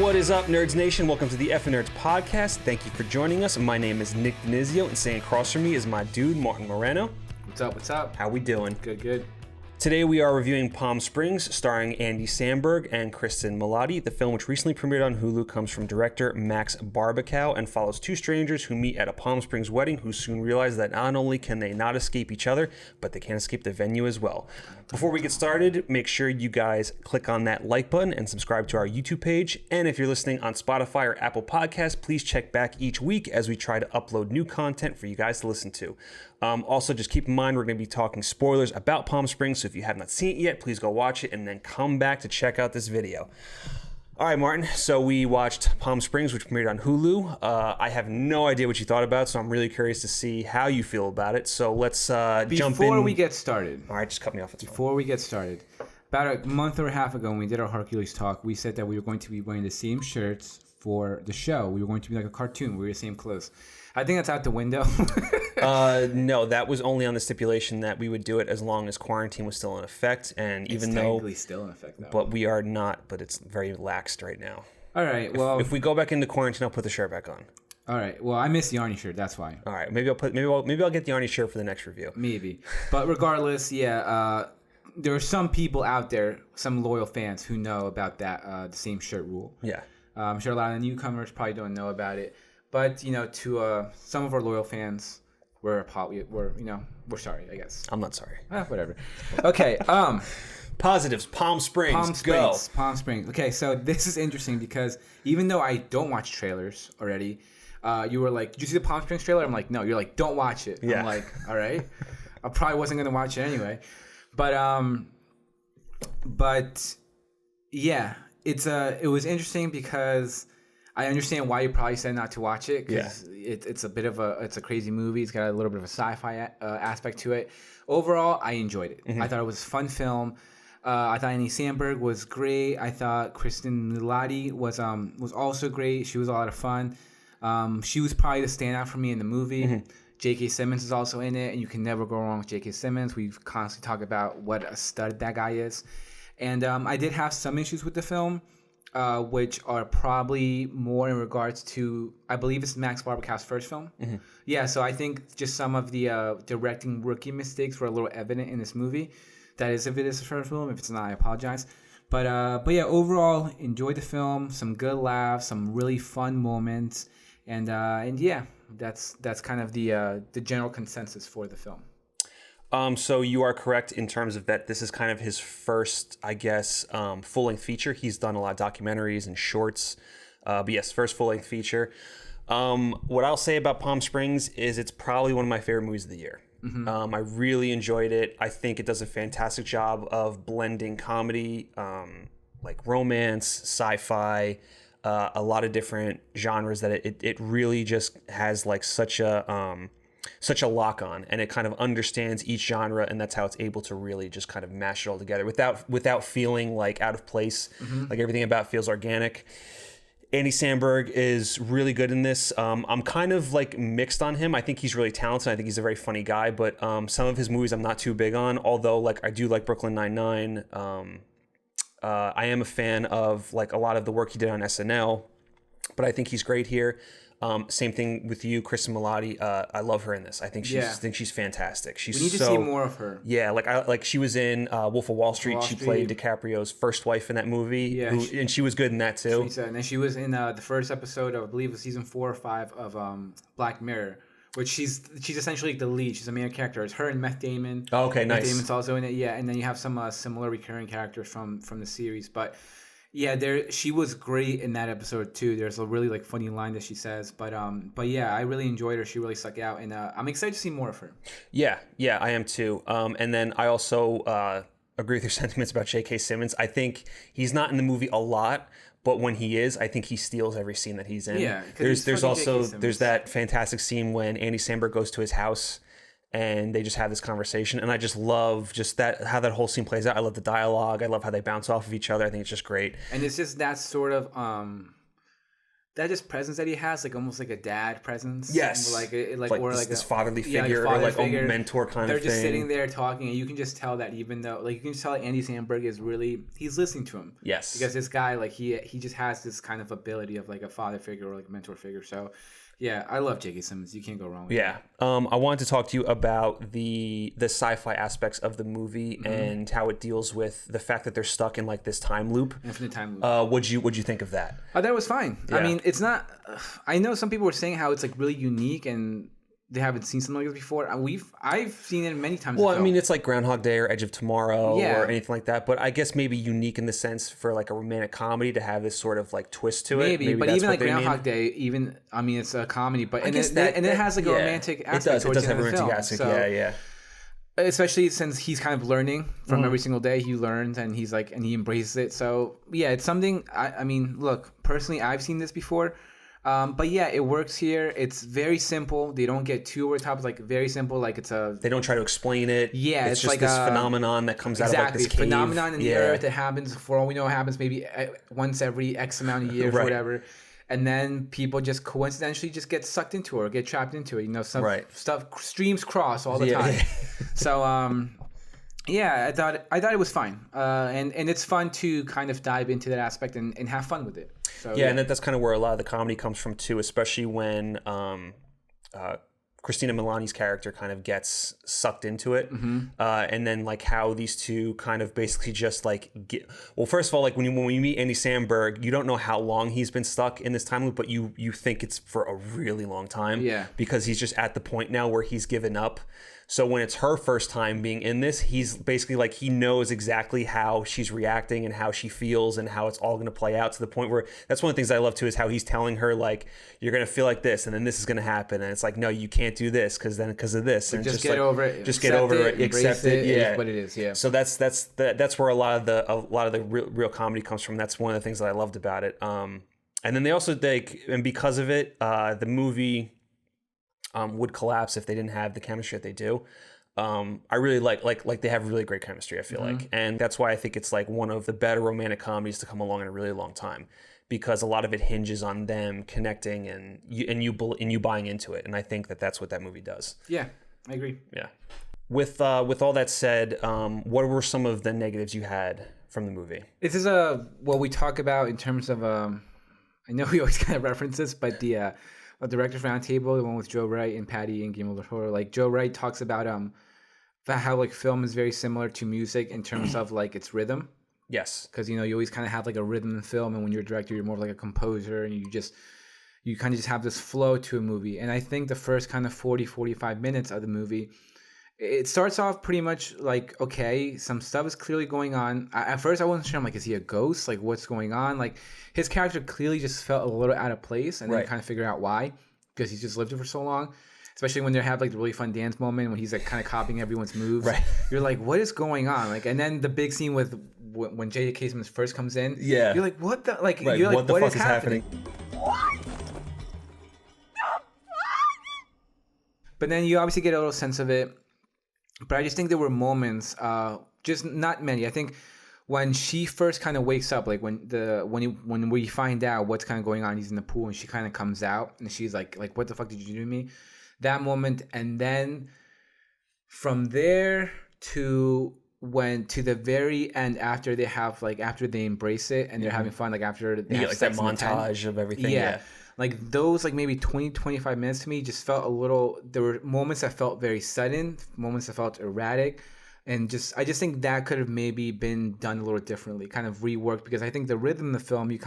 What is up, Nerds Nation? Welcome to the F Nerds podcast. Thank you for joining us. My name is Nick Denizio, and sitting across from me is my dude, Martin Moreno. What's up, what's up? How we doing? Good. Today we are reviewing Palm Springs, starring Andy Samberg and Cristin Milioti. The film, which recently premiered on Hulu, comes from director Max Barbakow and follows two strangers who meet at a Palm Springs wedding who soon realize that not only can they not escape each other, but they can't escape the venue as well. Before we get started, make sure you guys click on that like button and subscribe to our YouTube page. And if you're listening on Spotify or Apple Podcasts, please check back each week as we try to upload new content for you guys to listen to. Also, just keep in mind, we're going to be talking spoilers about Palm Springs, so if you have not seen it yet, please go watch it and then come back to check out this video. All right, Martin, so we watched Palm Springs, which premiered on Hulu. I have no idea what you thought about it, so I'm really curious to see how you feel about it. So let's jump in. Before we get started. All right, just cut me off. Before we get started. About a month or a half ago when we did our Hercules talk, we said that we were going to be wearing the same shirts for the show. We were going to be like a cartoon. We were the same clothes. I think that's out the window. No, that was only on the stipulation that we would do it as long as quarantine was still in effect, and even though technically still in effect now. But we are not. But it's very laxed right now. All right. Well, if we go back into quarantine, I'll put the shirt back on. All right. Well, I missed the Arnie shirt. That's why. All right. Maybe I'll get the Arnie shirt for the next review. Maybe. But regardless, yeah. There are some people out there, some loyal fans who know about that the same shirt rule. Yeah. I'm sure a lot of the newcomers probably don't know about it. But, to some of our loyal fans, we're sorry, I guess. I'm not sorry. Whatever. Okay. Positives. Palm Springs. Palm Springs. Okay, so this is interesting because even though I don't watch trailers already, you were like, did you see the Palm Springs trailer? I'm like, no. You're like, don't watch it. Yeah. I'm like, all right. I probably wasn't going to watch it anyway. But yeah, it was interesting because I understand why you probably said not to watch it because it's a crazy movie. It's got a little bit of a sci-fi aspect to it. Overall, I enjoyed it. Mm-hmm. I thought it was a fun film. I thought Andy Samberg was great. I thought Cristin Milioti was also great. She was a lot of fun. She was probably the standout for me in the movie. Mm-hmm. J.K. Simmons is also in it, and you can never go wrong with J.K. Simmons. We've constantly talked about what a stud that guy is. And I did have some issues with the film, which are probably more in regards to, I believe it's Max Barbakow's first film. Mm-hmm. Yeah, so I think just some of the directing rookie mistakes were a little evident in this movie. That is if it is the first film. If it's not, I apologize. But yeah, overall, enjoyed the film. Some good laughs, some really fun moments. And yeah, that's kind of the general consensus for the film. So you are correct in terms of that this is kind of his first, I guess, full-length feature. He's done a lot of documentaries and shorts, but yes, first full-length feature. What I'll say about Palm Springs is it's probably one of my favorite movies of the year. Mm-hmm. I really enjoyed it. I think it does a fantastic job of blending comedy, like romance, sci-fi, a lot of different genres that it really just has like such a lock on, and it kind of understands each genre, and that's how it's able to really just kind of mash it all together without feeling like out of place. Mm-hmm. Like everything about it feels organic. Andy Samberg is really good in this. I'm kind of like mixed on him. I think he's really talented. I think he's a very funny guy, but some of his movies I'm not too big on, although like I do like Brooklyn Nine-Nine. I am a fan of like a lot of the work he did on SNL, but I think he's great here. Same thing with you, Cristin Milioti. I love her in this. I think she's fantastic. We need to see more of her. Yeah, like she was in Wolf of Wall Street. She played DiCaprio's first wife in that movie. Yeah, and she was good in that too. And then she was in the first episode of, I believe it was season 4 or 5 of Black Mirror, which she's essentially the lead. She's a main character. It's her and Meth Damon. Oh, okay, nice. Meth Damon's also in it. Yeah, and then you have some similar recurring characters from the series, but. Yeah, she was great in that episode too. There's a really like funny line that she says, but yeah, I really enjoyed her. She really stuck out, and I'm excited to see more of her. Yeah, I am too. And then I also agree with your sentiments about J.K. Simmons. I think he's not in the movie a lot, but when he is, I think he steals every scene that he's in. Yeah, there's also that fantastic scene when Andy Samberg goes to his house. And they just have this conversation, and I just love how that whole scene plays out. I love the dialogue. I love how they bounce off of each other. I think it's just great. And it's just that sort of that just presence that he has, like almost like a dad presence. Yes. Like or this, like this a fatherly figure, father or like figure. a mentor kind of thing. They're just sitting there talking, and you can just tell that even though, like, you can just tell that Andy Samberg is really, he's listening to him. Yes. Because this guy, like, he just has this kind of ability of like a father figure or like a mentor figure. So, yeah, I love J.K. Simmons. You can't go wrong with Yeah. I wanted to talk to you about the sci-fi aspects of the movie and how it deals with the fact that they're stuck in like this time loop. Infinite time loop. What'd you think of that? I thought it was fine. Yeah. I mean, it's not. I know some people were saying how it's like really unique and they haven't seen something like this before. I've seen it many times. Well, I mean, it's like Groundhog Day or Edge of Tomorrow Yeah. or anything like that. But I guess maybe unique in the sense for like a romantic comedy to have this sort of like twist to it. Maybe but that's even what like they Groundhog mean. Day, even I mean, it's a comedy, but I guess that it has like a yeah. romantic aspect. It does have a the romantic film. aspect. So, Yeah. especially since he's kind of learning from every single day. He learns and he's like, and he embraces it. So yeah, it's something. I mean, look, personally, I've seen this before. But yeah, it works here. It's very simple. They don't get too over the top. It's like very simple. Like they don't try to explain it. Yeah, it's just like this phenomenon that comes out of like this cave. Phenomenon in the earth that happens. For all we know, it happens maybe once every X amount of years or whatever. And then people just coincidentally just get sucked into it or get trapped into it. You know, some stuff streams cross all the time. So yeah, I thought it was fine. And it's fun to kind of dive into that aspect and have fun with it. So, yeah, and that's kind of where a lot of the comedy comes from too, especially when Cristin Miliotti's character kind of gets sucked into it, and then like how these two kind of basically just like get. Well, first of all, like when you meet Andy Samberg, you don't know how long he's been stuck in this time loop, but you think it's for a really long time. Yeah, because he's just at the point now where he's given up. So when it's her first time being in this, he's basically like, he knows exactly how she's reacting and how she feels and how it's all going to play out, to the point where that's one of the things I love too, is how he's telling her like, you're going to feel like this and then this is going to happen. And it's like, no, you can't do this because of this. Like, and just get like, over it. Just get over it. Accept it. Yeah. It is what it is. Yeah. So that's where a lot of the real comedy comes from. That's one of the things that I loved about it. And then they also and because of it, the movie would collapse if they didn't have the chemistry that they do. I really like they have really great chemistry, I feel like. And that's why I think it's like one of the better romantic comedies to come along in a really long time, because a lot of it hinges on them connecting and you buying into it. And I think that's what that movie does. Yeah, I agree. Yeah. With all that said, what were some of the negatives you had from the movie? This is what we talk about in terms of I know we always kind of reference this, but the Directors Roundtable, the one with Joe Wright and Patty and Guillermo del Toro, like Joe Wright talks about how like film is very similar to music in terms of like its rhythm. Yes. Because you always kind of have like a rhythm in film, and when you're a director, you're more like a composer, and you kind of just have this flow to a movie. And I think the first kind of 40-45 minutes of the movie, it starts off pretty much like, okay, some stuff is clearly going on. At first I wasn't sure. I'm like, is he a ghost? Like, what's going on? Like, his character clearly just felt a little out of place, and then you kind of figure out why, because he's just lived it for so long. Especially when they have like the really fun dance moment when he's like kind of copying everyone's moves. Right. You're like, what is going on? Like, and then the big scene with when J.K. Simmons first comes in. Yeah. You're like, what the like? Right. You're like, what is happening? But then you obviously get a little sense of it. But I just think there were moments, just not many. I think when she first kind of wakes up, like when we find out what's kind of going on, he's in the pool and she kind of comes out and she's like, what the fuck did you do to me? That moment, and then from there to the very end, after they embrace it and they're having fun, like after they have like sex that montage of everything. Yeah. Like those like maybe 20-25 minutes to me just felt a little, there were moments that felt very sudden, moments that felt erratic, and I just think that could have maybe been done a little differently, kind of reworked, because I think the rhythm of the film, it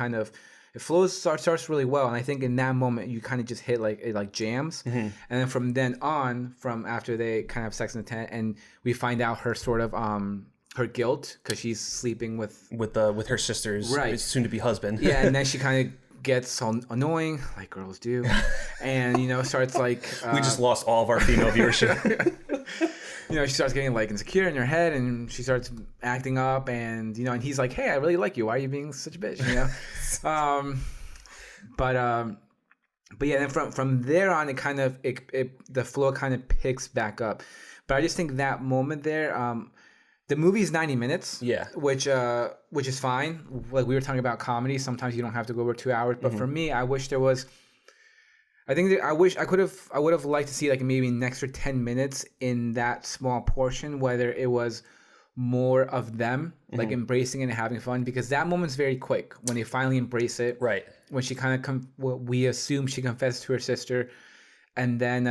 starts really well, and I think in that moment you kind of just hit it like jams, and then from then on, from after they kind of have sex in the tent and we find out her sort of her guilt because she's sleeping with her sister's soon to be husband. Yeah, and then she kind of gets so annoying, like girls do, and starts like we just lost all of our female viewership. She starts getting like insecure in her head, and she starts acting up, and and he's like, hey, I really like you, why are you being such a bitch? But yeah, then from there on, it kind of the flow kind of picks back up. But I just think that moment there, the movie's 90 minutes. Yeah. Which is fine. Like we were talking about comedy, sometimes you don't have to go over 2 hours. But for me, I wish there was. I think that I would have liked to see like maybe an extra 10 minutes in that small portion, whether it was more of them like embracing it and having fun, because that moment's very quick when they finally embrace it. Right. When she kind of we assume she confessed to her sister, and then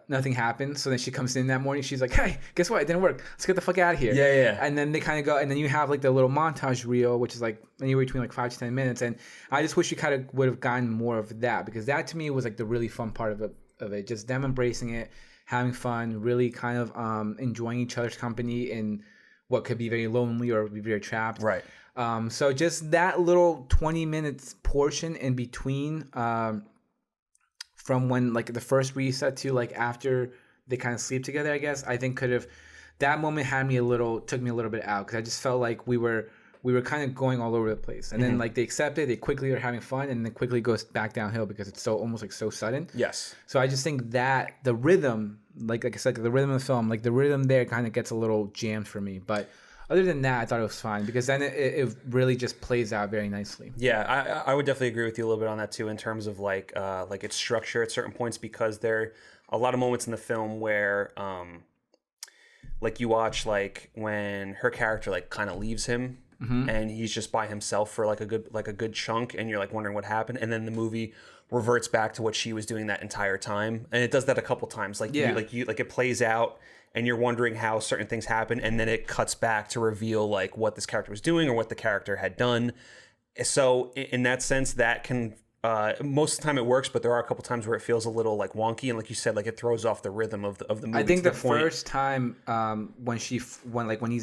nothing happens. So then she comes in that morning. She's like, "Hey, guess what? It didn't work. Let's get the fuck out of here." Yeah. And then they kind of go, and then you have like the little montage reel, which is like anywhere between like 5 to 10 minutes. And I just wish you kind of would have gotten more of that, because that to me was like the really fun part of it. Just them embracing it, having fun, really kind of enjoying each other's company in what could be very lonely or be very trapped. Right. So just that little 20 minutes portion in between, from when like the first reset to like after they kind of sleep together, I guess, I think that moment took me a little bit out, because I just felt like we were kind of going all over the place, and then like they accept it, they quickly are having fun, and then quickly goes back downhill because it's so almost like so sudden. Yes. So I just think that the rhythm, like I said, the rhythm of the film, like the rhythm there kind of gets a little jammed for me, but other than that, I thought it was fine, because then it really just plays out very nicely. Yeah, I would definitely agree with you a little bit on that too, in terms of like its structure at certain points, because there are a lot of moments in the film where like you watch like when her character like kind of leaves him and he's just by himself for like a good chunk, and you're like wondering what happened, and then the movie reverts back to what she was doing that entire time, and it does that a couple times. Like it plays out, and you're wondering how certain things happen, and then it cuts back to reveal like what this character was doing or what the character had done. So in that sense, that can most of the time it works, but there are a couple times where it feels a little like wonky, and like you said, like it throws off the rhythm of the movie. I think the first time when he's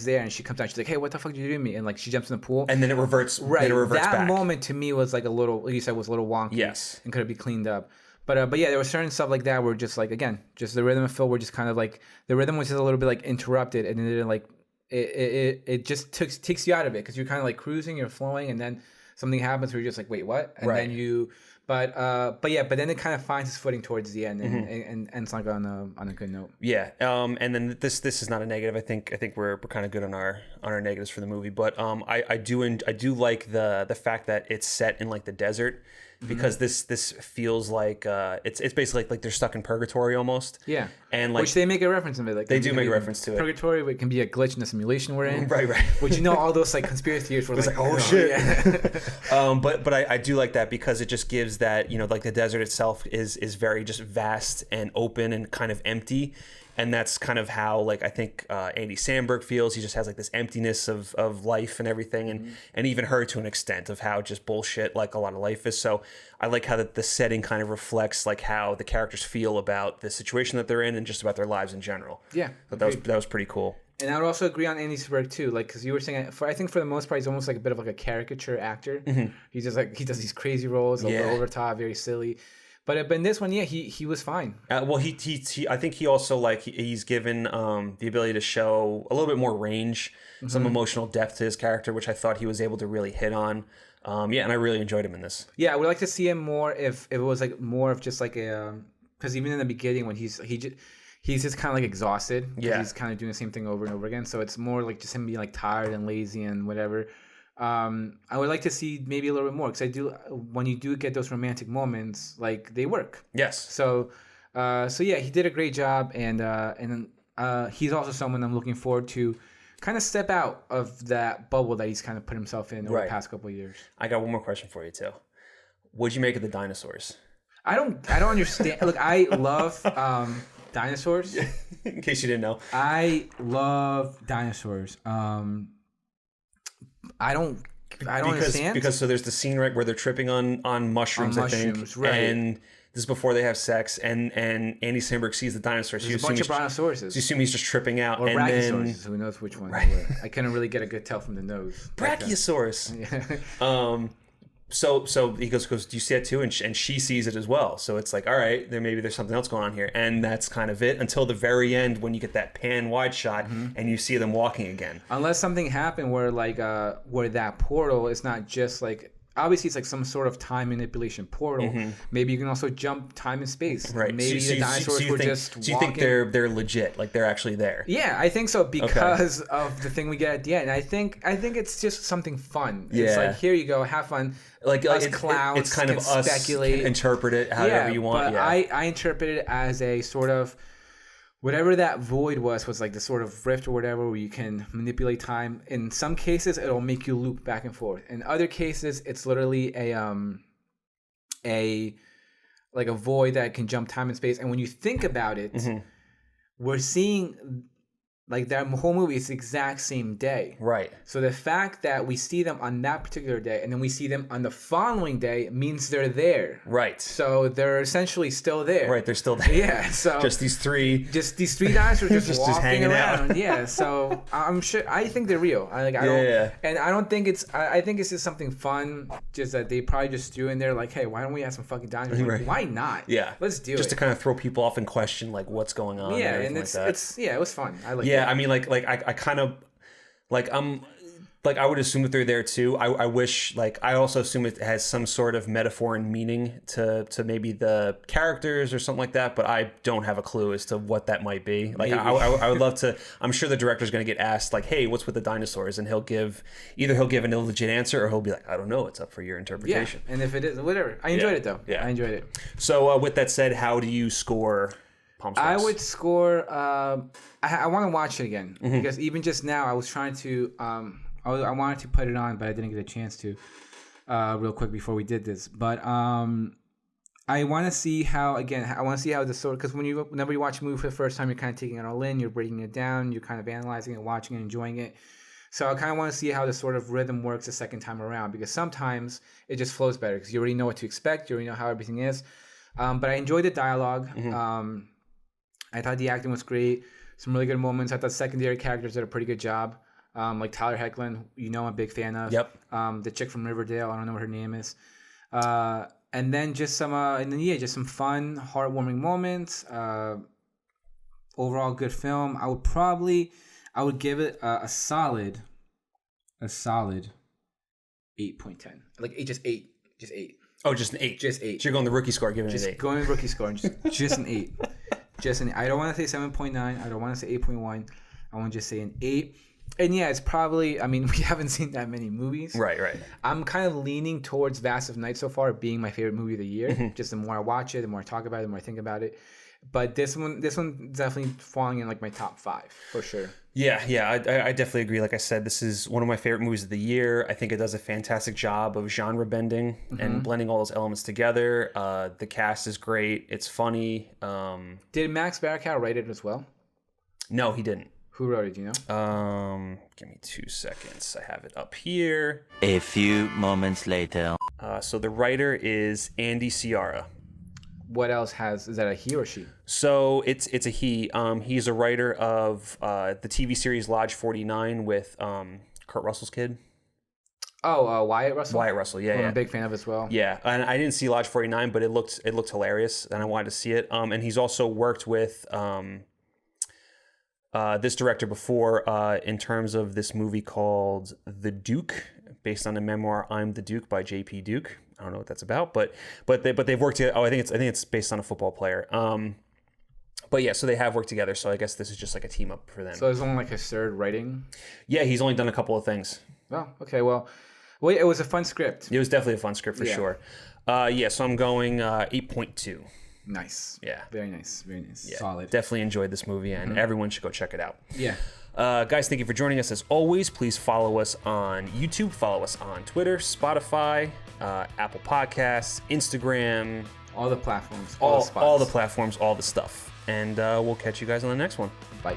there and she comes out, she's like, "Hey, what the fuck did you do to me?" And like she jumps in the pool, and then it reverts. Right, then it reverts that back. moment to me was like a little, like you said, was a little wonky. Yes, and could have been cleaned up. But yeah, there was certain stuff like that where just like, again, just the rhythm of Phil were just kind of like, the rhythm was just a little bit like interrupted, and then like it just takes you out of it, because you're kind of like cruising, you're flowing, and then something happens where you're just like, wait, what? And then you, but then it kind of finds its footing towards the end, and ends like on a good note. Yeah. And then this is not a negative. I think we're kind of good on our negatives for the movie, but I do like the fact that it's set in like the desert, because this feels like it's basically like they're stuck in purgatory almost. Yeah. And like, which they make a reference to it. Like they do make a reference to it. Purgatory, it can be a glitch in the simulation we're in. Right. Which, you know, all those like conspiracy theories were like, oh shit. Yeah. But I do like that, because it just gives that, you know, like the desert itself is very just vast and open and kind of empty. And that's kind of how, like, I think Andy Samberg feels. He just has like this emptiness of life and everything, and even her to an extent, of how just bullshit like a lot of life is. So I like how the setting kind of reflects like how the characters feel about the situation that they're in and just about their lives in general. Yeah, so that was pretty cool. And I would also agree on Andy Samberg too, like, because you were saying, I think for the most part he's almost like a bit of like a caricature actor. He's just like, he does these crazy roles, a little over the top, very silly. But in this one, yeah, he was fine. Well, he I think he also like he's given the ability to show a little bit more range, some emotional depth to his character, which I thought he was able to really hit on. And I really enjoyed him in this. Yeah, I would like to see him more if it was like more of just like a, because even in the beginning when he's just kind of like exhausted. Yeah, he's kind of doing the same thing over and over again. So it's more like just him being like tired and lazy and whatever. I would like to see maybe a little bit more, because when you do get those romantic moments, like they work. Yes. So yeah, he did a great job, and he's also someone I'm looking forward to kind of step out of that bubble that he's kind of put himself in over the past couple of years. I got one more question for you too. What'd you make of the dinosaurs? I don't understand. Look, I love dinosaurs. In case you didn't know, I love dinosaurs. I don't understand. Because so there's the scene right where they're tripping on mushrooms, I think. Right. And this is before they have sex, and Andy Samberg sees the dinosaurs. There's a bunch of brontosauruses. So you assume he's just tripping out. Or and Brachiosaurus, who knows which one they were. I couldn't really get a good tell from the nose. Brachiosaurus. So he goes, do you see that too? And she sees it as well. So it's like, all right, there's something else going on here. And that's kind of it until the very end, when you get that pan wide shot and you see them walking again. Unless something happened where like where that portal is not just like obviously it's like some sort of time manipulation portal. Maybe you can also jump time and space. Right. Maybe the dinosaurs were just So you think they're legit, like they're actually there? Yeah, I think so because of the thing we get at the end. I think it's just something fun. Yeah. It's like, here you go, have fun. Like us clowns it's kind of us speculate. Can interpret it however you want. But I interpret it as a sort of whatever that void was like the sort of rift or whatever where you can manipulate time. In some cases, it'll make you loop back and forth. In other cases, it's literally a void that can jump time and space. And when you think about it, we're seeing like that whole movie is the exact same day. Right. So the fact that we see them on that particular day and then we see them on the following day means they're there. Right. So they're essentially still there. Right, they're still there. Yeah. So just these three dinosaurs just walking hanging around. out. Yeah. So I'm sure I think they're real. And I don't think I think it's just something fun. Just that they probably just threw in there like, hey, why don't we have some fucking dinosaurs? Right. Why not? Yeah. Let's do it. Just to kind of throw people off and question like what's going on. Yeah, and it's like it was fun. I like. Yeah, I mean, I kind of like I would assume that they're there too. I wish I also assume it has some sort of metaphor and meaning to maybe the characters or something like that. But I don't have a clue as to what that might be. Like I would love to. I'm sure the director's going to get asked like, "Hey, what's with the dinosaurs?" And he'll give an illegit answer, or he'll be like, "I don't know. It's up for your interpretation." Yeah, and if it is, whatever. I enjoyed it though. Yeah, I enjoyed it. So with that said, how do you score Palm Springs? I would score. I want to watch it again because even just now I was trying to. I wanted to put it on, but I didn't get a chance to. Real quick before we did this, but I want to see how the sort because whenever you watch a movie for the first time, you're kind of taking it all in, you're breaking it down, you're kind of analyzing it, watching it, enjoying it. So I kind of want to see how the sort of rhythm works the second time around because sometimes it just flows better because you already know what to expect, you already know how everything is. But I enjoyed the dialogue. I thought the acting was great. Some really good moments. I thought secondary characters did a pretty good job. Like Tyler Hoechlin, I'm a big fan of. Yep. The chick from Riverdale, I don't know what her name is. And then just some fun, heartwarming moments. Overall good film. I would give it a solid 8.10. Like just 8. Oh, just an 8. Just 8. So you're going the rookie score, giving it an 8. Going rookie score, just an 8. Just an. I don't want to say 7.9. I don't want to say 8.1. I want to just say an 8. And yeah, it's probably. I mean, we haven't seen that many movies. Right. I'm kind of leaning towards Vast of Night so far being my favorite movie of the year. Just the more I watch it, the more I talk about it, the more I think about it. But this one definitely falling in like my top 5 for sure. Yeah, I definitely agree. Like I said, this is one of my favorite movies of the year. I think it does a fantastic job of genre bending and blending all those elements together. The cast is great. It's funny. Did Max Barbakow write it as well? No, he didn't. Who wrote it? Do you know? Give me 2 seconds. I have it up here. A few moments later. So the writer is Andy Samberg. What else is that a he or she? So it's a he. He's a writer of the TV series Lodge 49 with Kurt Russell's kid. Oh, Wyatt Russell? Wyatt Russell, yeah. I'm a big fan of as well. Yeah, and I didn't see Lodge 49, but it looked hilarious, and I wanted to see it. And he's also worked with this director before in terms of this movie called The Duke, based on the memoir I'm the Duke by J.P. Duke. I don't know what that's about, but they've worked together. I think it's based on a football player. But yeah, so they have worked together. So I guess this is just like a team up for them. So it's only like his third writing. Yeah, he's only done a couple of things. Oh, okay. Well, it was a fun script. It was definitely a fun script for sure. So I'm going 8.2. Nice. Yeah. Very nice. Yeah, solid. Definitely enjoyed this movie, and everyone should go check it out. Yeah. Guys, thank you for joining us as always. Please follow us on YouTube, follow us on Twitter, Spotify, Apple Podcasts, Instagram. All the platforms. All the platforms, all the stuff. And we'll catch you guys on the next one. Bye.